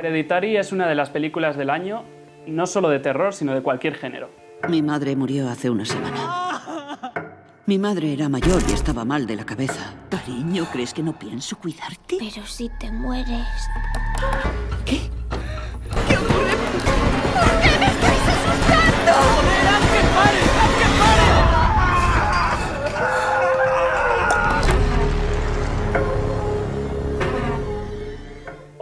Hereditary es una de las películas del año, no solo de terror, sino de cualquier género. Mi madre murió hace una semana. Mi madre era mayor y estaba mal de la cabeza. Cariño, ¿crees que no pienso cuidarte? Pero si te mueres... ¿Qué? ¿Qué ocurre? ¿Por qué me estáis asustando? ¡Joder, haz que pare! ¡Haz que pare!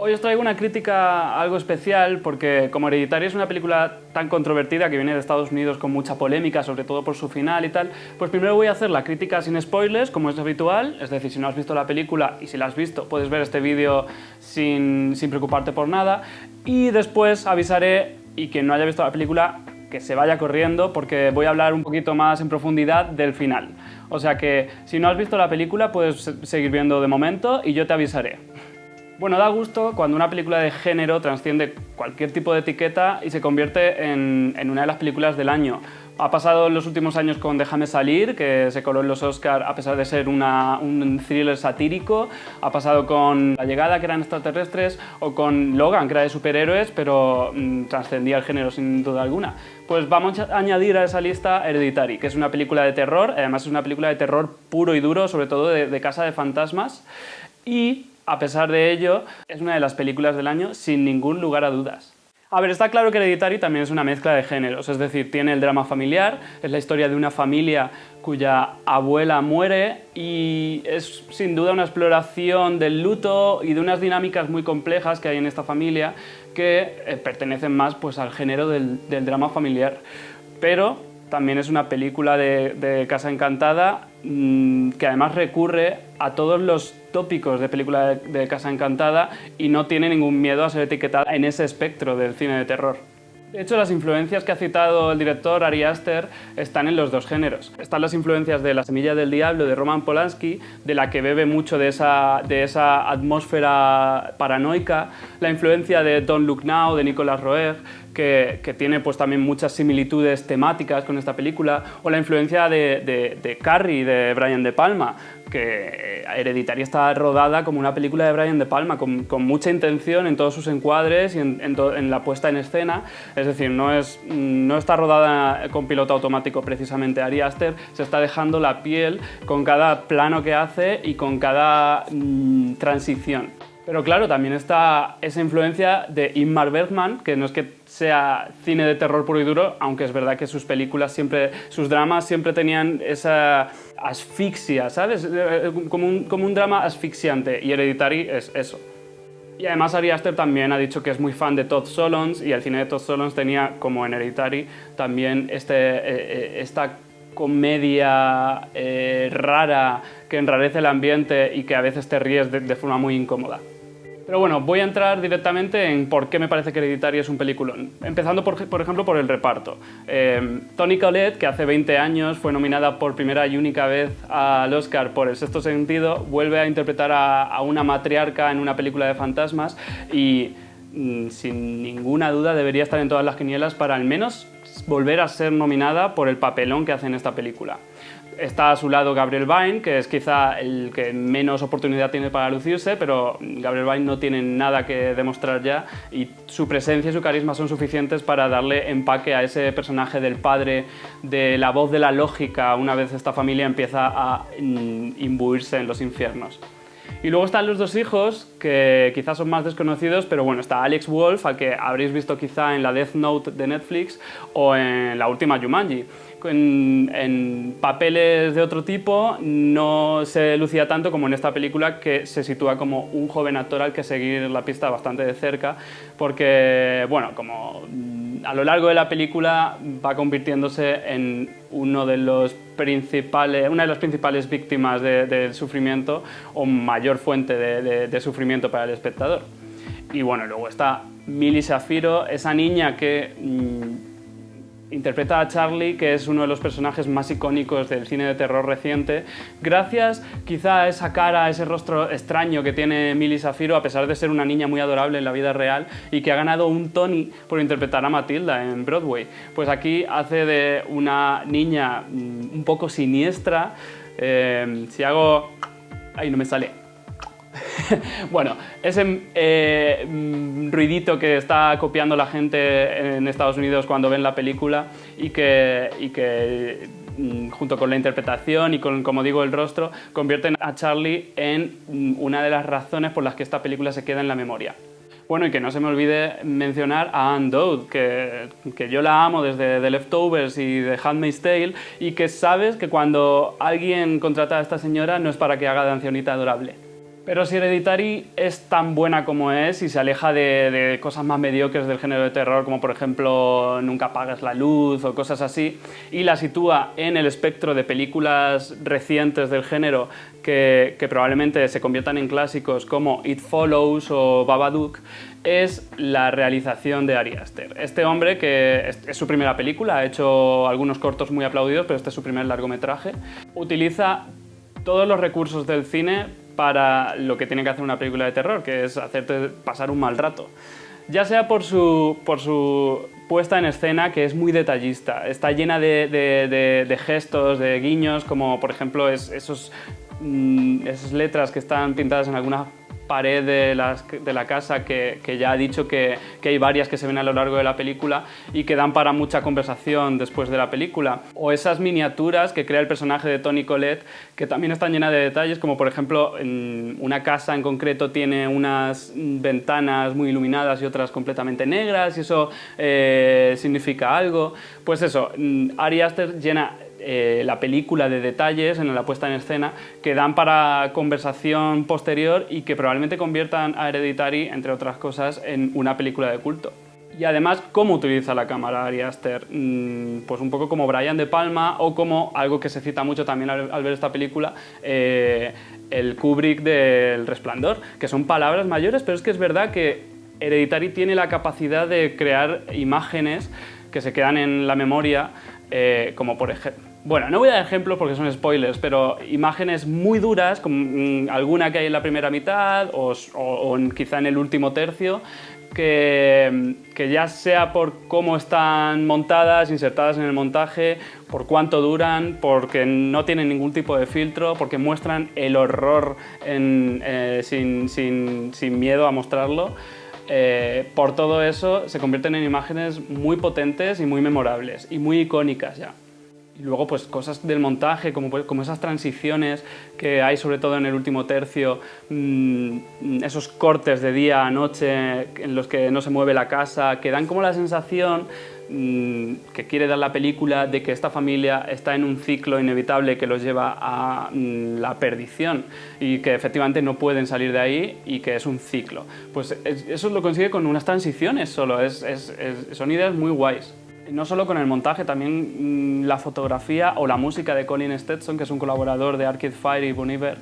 Hoy os traigo una crítica algo especial porque como Hereditary es una película tan controvertida que viene de Estados Unidos con mucha polémica, sobre todo por su final y tal, pues primero voy a hacer la crítica sin spoilers, como es habitual, es decir, si no has visto la película y si la has visto puedes ver este vídeo sin preocuparte por nada, y después avisaré, y quien no haya visto la película que se vaya corriendo porque voy a hablar un poquito más en profundidad del final. O sea que si no has visto la película puedes seguir viendo de momento y yo te avisaré. Bueno, da gusto cuando una película de género trasciende cualquier tipo de etiqueta y se convierte en una de las películas del año. Ha pasado en los últimos años con Déjame salir, que se coló en los Oscar a pesar de ser un thriller satírico. Ha pasado con La llegada, que eran extraterrestres, o con Logan, que era de superhéroes, pero trascendía el género sin duda alguna. Pues vamos a añadir a esa lista Hereditary, que es una película de terror, además es una película de terror puro y duro, sobre todo de casa de fantasmas, y a pesar de ello, es una de las películas del año sin ningún lugar a dudas. A ver, está claro que Hereditary también es una mezcla de géneros, es decir, tiene el drama familiar, es la historia de una familia cuya abuela muere y es sin duda una exploración del luto y de unas dinámicas muy complejas que hay en esta familia que pertenecen más pues, al género del drama familiar. Pero también es una película de Casa Encantada que además recurre a todos los tópicos de película de Casa Encantada y no tiene ningún miedo a ser etiquetada en ese espectro del cine de terror. De hecho, las influencias que ha citado el director Ari Aster están en los dos géneros. Están las influencias de La semilla del diablo de Roman Polanski, de la que bebe mucho de esa atmósfera paranoica, la influencia de Don't Look Now de Nicolas Roeg, que tiene pues, también muchas similitudes temáticas con esta película, o la influencia de Carrie de Brian De Palma, que Hereditary está rodada como una película de Brian De Palma, con mucha intención en todos sus encuadres y en la puesta en escena. Es decir, no está rodada con piloto automático precisamente. Ari Aster se está dejando la piel con cada plano que hace y con cada transición. Pero claro, también está esa influencia de Ingmar Bergman, que no es que sea cine de terror puro y duro, aunque es verdad que sus películas sus dramas siempre tenían esa asfixia, ¿sabes? Como un drama asfixiante, y Hereditary es eso. Y además Ari Aster también ha dicho que es muy fan de Todd Solondz, y el cine de Todd Solondz tenía, como en Hereditary, también esta comedia rara que enrarece el ambiente y que a veces te ríes de forma muy incómoda. Pero bueno, voy a entrar directamente en por qué me parece que Hereditary es un peliculón. Empezando, por ejemplo, por el reparto. Toni Collette, que hace 20 años fue nominada por primera y única vez al Oscar por El sexto sentido, vuelve a interpretar a una matriarca en una película de fantasmas y sin ninguna duda debería estar en todas las quinielas para al menos volver a ser nominada por el papelón que hace en esta película. Está a su lado Gabriel Byrne, que es quizá el que menos oportunidad tiene para lucirse, pero Gabriel Byrne no tiene nada que demostrar ya y su presencia y su carisma son suficientes para darle empaque a ese personaje del padre, de la voz de la lógica, una vez esta familia empieza a imbuirse en los infiernos. Y luego están los dos hijos, que quizás son más desconocidos, pero bueno, está Alex Wolff, al que habréis visto quizá en la Death Note de Netflix o en la última Jumanji. En papeles de otro tipo no se lucía tanto como en esta película, que se sitúa como un joven actor al que seguir la pista bastante de cerca, porque bueno, como a lo largo de la película va convirtiéndose en una de las principales víctimas del sufrimiento o mayor fuente de sufrimiento para el espectador. Y bueno, luego está Milly Shapiro, esa niña que interpreta a Charlie, que es uno de los personajes más icónicos del cine de terror reciente, gracias quizá a esa cara, a ese rostro extraño que tiene Milly Shapiro, a pesar de ser una niña muy adorable en la vida real y que ha ganado un Tony por interpretar a Matilda en Broadway. Pues aquí hace de una niña un poco siniestra. Si hago... Ay, no me sale. Bueno, ese ruidito que está copiando la gente en Estados Unidos cuando ven la película y que junto con la interpretación y con, como digo, el rostro, convierten a Charlie en una de las razones por las que esta película se queda en la memoria. Bueno, y que no se me olvide mencionar a Anne Dowd, que yo la amo desde The Leftovers y The Handmaid's Tale, y que sabes que cuando alguien contrata a esta señora no es para que haga de ancianita adorable. Pero si Hereditary es tan buena como es y se aleja de cosas más mediocres del género de terror, como por ejemplo Nunca apagues la luz o cosas así, y la sitúa en el espectro de películas recientes del género que probablemente se conviertan en clásicos como It Follows o Babadook, es la realización de Ari Aster. Este hombre, que es su primera película, ha hecho algunos cortos muy aplaudidos, pero este es su primer largometraje, utiliza todos los recursos del cine para lo que tiene que hacer una película de terror, que es hacerte pasar un mal rato. Ya sea por su puesta en escena, que es muy detallista, está llena de gestos, de guiños, como por ejemplo esas letras que están pintadas en alguna pared de la casa, que ya ha dicho que hay varias que se ven a lo largo de la película y que dan para mucha conversación después de la película. O esas miniaturas que crea el personaje de Toni Collette, que también están llenas de detalles, como por ejemplo en una casa en concreto tiene unas ventanas muy iluminadas y otras completamente negras, y eso significa algo. Pues eso, Ari Aster llena la película de detalles en la puesta en escena que dan para conversación posterior y que probablemente conviertan a Hereditary, entre otras cosas, en una película de culto. Y además, ¿cómo utiliza la cámara Ari Aster? Pues un poco como Brian De Palma, o como algo que se cita mucho también al ver esta película, el Kubrick del Resplandor, que son palabras mayores, pero es que es verdad que Hereditary tiene la capacidad de crear imágenes que se quedan en la memoria, como por ejemplo... Bueno, no voy a dar ejemplos porque son spoilers, pero imágenes muy duras, como alguna que hay en la primera mitad o quizá en el último tercio, que ya sea por cómo están montadas, insertadas en el montaje, por cuánto duran, porque no tienen ningún tipo de filtro, porque muestran el horror sin miedo a mostrarlo. Por todo eso se convierten en imágenes muy potentes y muy memorables y muy icónicas ya. Y luego pues cosas del montaje, como esas transiciones que hay sobre todo en el último tercio, esos cortes de día a noche en los que no se mueve la casa, que dan como la sensación que quiere dar la película de que esta familia está en un ciclo inevitable que los lleva a la perdición y que efectivamente no pueden salir de ahí y que es un ciclo. Pues eso lo consigue con unas transiciones solo, son ideas muy guays. No solo con el montaje, también la fotografía o la música de Colin Stetson, que es un colaborador de Arcade Fire y Bon Iver,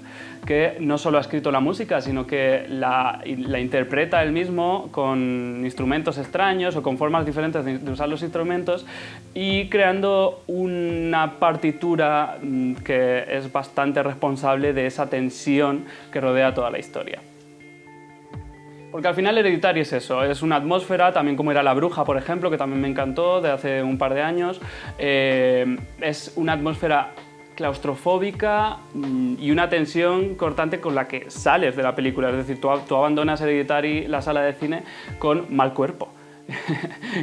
que no solo ha escrito la música, sino que la interpreta él mismo con instrumentos extraños o con formas diferentes de usar los instrumentos, y creando una partitura que es bastante responsable de esa tensión que rodea toda la historia. Porque al final Hereditary es eso, es una atmósfera, también como era La Bruja, por ejemplo, que también me encantó, de hace un par de años. Es una atmósfera claustrofóbica y una tensión cortante con la que sales de la película. Es decir, tú abandonas Hereditary, la sala de cine, con mal cuerpo.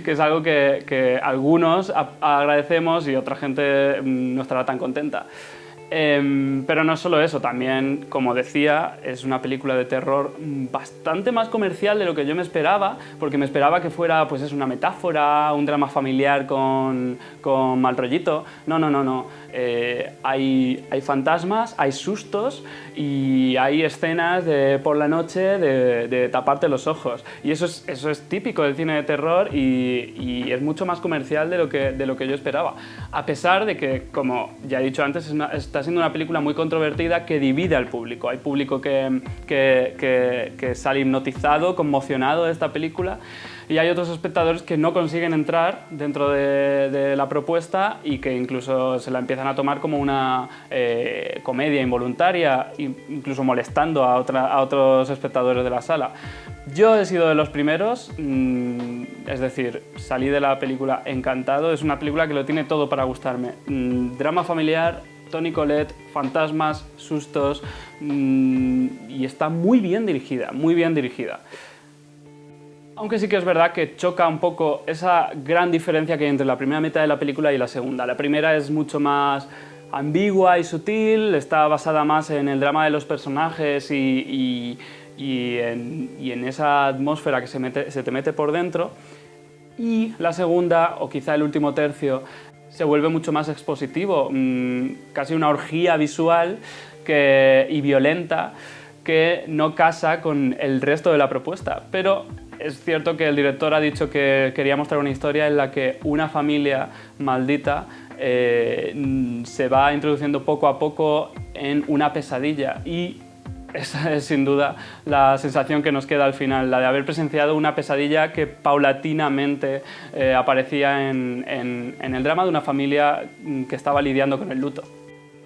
Que es algo que algunos agradecemos y otra gente no estará tan contenta. Pero no solo eso, también, como decía, es una película de terror bastante más comercial de lo que yo me esperaba, porque me esperaba que fuera pues, una metáfora, un drama familiar con mal rollito. No. Hay fantasmas, hay sustos y hay escenas por la noche de taparte los ojos. Y eso es típico del cine de terror y es mucho más comercial de lo que yo esperaba. A pesar de que, como ya he dicho antes, está siendo una película muy controvertida que divide al público. Hay público que sale hipnotizado, conmocionado de esta película, y hay otros espectadores que no consiguen entrar dentro de la propuesta y que incluso se la empiezan a tomar como una comedia involuntaria, incluso molestando a otros espectadores de la sala. Yo he sido de los primeros, es decir, salí de la película encantado. Es una película que lo tiene todo para gustarme. Drama familiar, Toni Collette, fantasmas, sustos, y está muy bien dirigida, muy bien dirigida. Aunque sí que es verdad que choca un poco esa gran diferencia que hay entre la primera mitad de la película y la segunda. La primera es mucho más ambigua y sutil, está basada más en el drama de los personajes y en esa atmósfera que se te mete por dentro. Y la segunda, o quizá el último tercio, se vuelve mucho más expositivo, casi una orgía visual y violenta que no casa con el resto de la propuesta. Pero es cierto que el director ha dicho que quería mostrar una historia en la que una familia maldita se va introduciendo poco a poco en una pesadilla, y esa es sin duda la sensación que nos queda al final, la de haber presenciado una pesadilla que paulatinamente aparecía en el drama de una familia que estaba lidiando con el luto.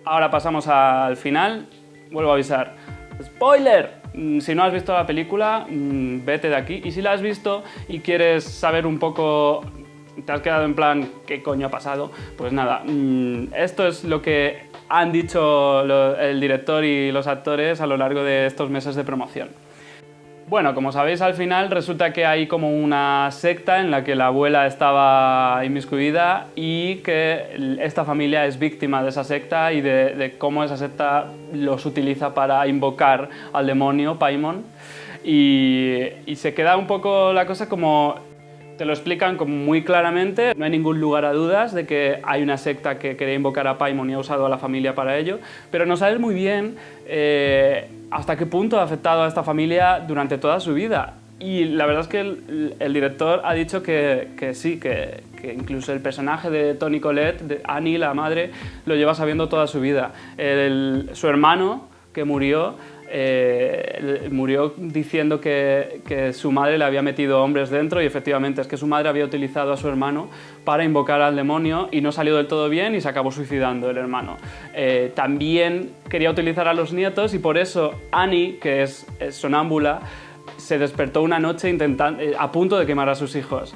Ahora pasamos al final. Vuelvo a avisar. ¡Spoiler! Si no has visto la película, vete de aquí. Y si la has visto y quieres saber un poco, te has quedado en plan, ¿qué coño ha pasado? Pues nada, esto es lo que han dicho el director y los actores a lo largo de estos meses de promoción. Bueno, como sabéis, al final resulta que hay como una secta en la que la abuela estaba inmiscuida y que esta familia es víctima de esa secta y de cómo esa secta los utiliza para invocar al demonio Paimon. Y se queda un poco la cosa como... Te lo explican como muy claramente, no hay ningún lugar a dudas de que hay una secta que quería invocar a Paimon y ha usado a la familia para ello, pero no sabes muy bien hasta qué punto ha afectado a esta familia durante toda su vida. Y la verdad es que el director ha dicho que sí, que incluso el personaje de Toni Collette, de Annie, la madre, lo lleva sabiendo toda su vida. Su hermano, que murió diciendo que su madre le había metido hombres dentro, y efectivamente es que su madre había utilizado a su hermano para invocar al demonio y no salió del todo bien y se acabó suicidando el hermano. También quería utilizar a los nietos, y por eso Annie, que es sonámbula, se despertó una noche a punto de quemar a sus hijos.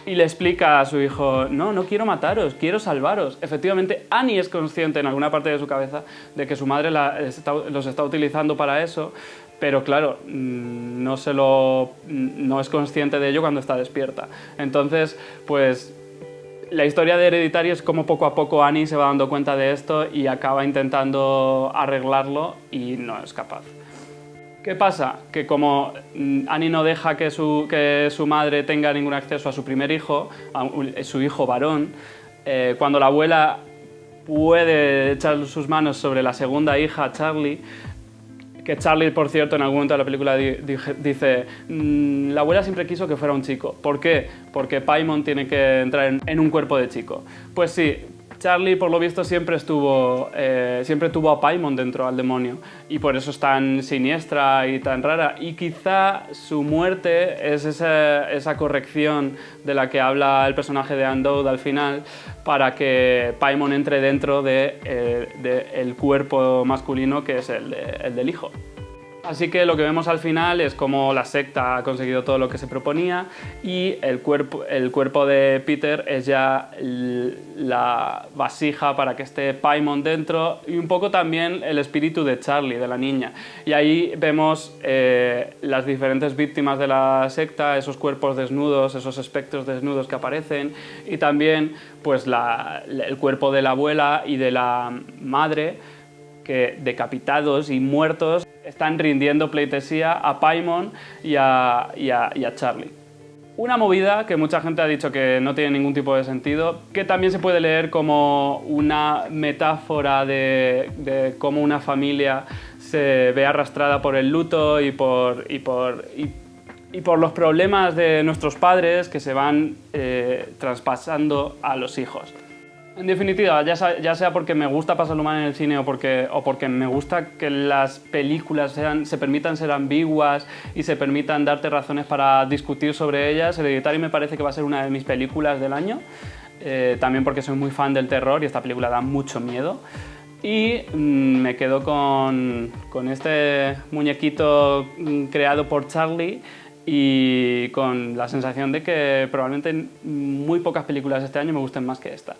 Y le explica a su hijo, no quiero mataros, quiero salvaros. Efectivamente, Annie es consciente en alguna parte de su cabeza de que su madre los está utilizando para eso, pero claro, no es consciente de ello cuando está despierta. Entonces, pues la historia de Hereditary es como poco a poco Annie se va dando cuenta de esto y acaba intentando arreglarlo y no es capaz. ¿Qué pasa? Que como Annie no deja que su madre tenga ningún acceso a su primer hijo, a su hijo varón, cuando la abuela puede echar sus manos sobre la segunda hija, Charlie, que Charlie, por cierto, en algún momento de la película dice la abuela siempre quiso que fuera un chico. ¿Por qué? Porque Paimon tiene que entrar en un cuerpo de chico. Pues sí, Charlie, por lo visto, siempre tuvo a Paimon dentro, al demonio, y por eso es tan siniestra y tan rara. Y quizá su muerte es esa corrección de la que habla el personaje de Anne al final, para que Paimon entre dentro del cuerpo masculino, que es el del hijo. Así que lo que vemos al final es cómo la secta ha conseguido todo lo que se proponía, y el cuerpo de Peter es ya la vasija para que esté Paimon dentro, y un poco también el espíritu de Charlie, de la niña. Y ahí vemos las diferentes víctimas de la secta, esos cuerpos desnudos, esos espectros desnudos que aparecen, y también pues el cuerpo de la abuela y de la madre, que decapitados y muertos están rindiendo pleitesía a Paimon y a Charlie. Una movida que mucha gente ha dicho que no tiene ningún tipo de sentido, que también se puede leer como una metáfora de cómo una familia se ve arrastrada por el luto y por los problemas de nuestros padres que se van traspasando a los hijos. En definitiva, ya sea porque me gusta pasarlo mal en el cine o porque me gusta que las películas se permitan ser ambiguas y se permitan darte razones para discutir sobre ellas, Hereditary me parece que va a ser una de mis películas del año, también porque soy muy fan del terror y esta película da mucho miedo. Y me quedo con este muñequito creado por Charlie, y con la sensación de que probablemente muy pocas películas este año me gusten más que esta.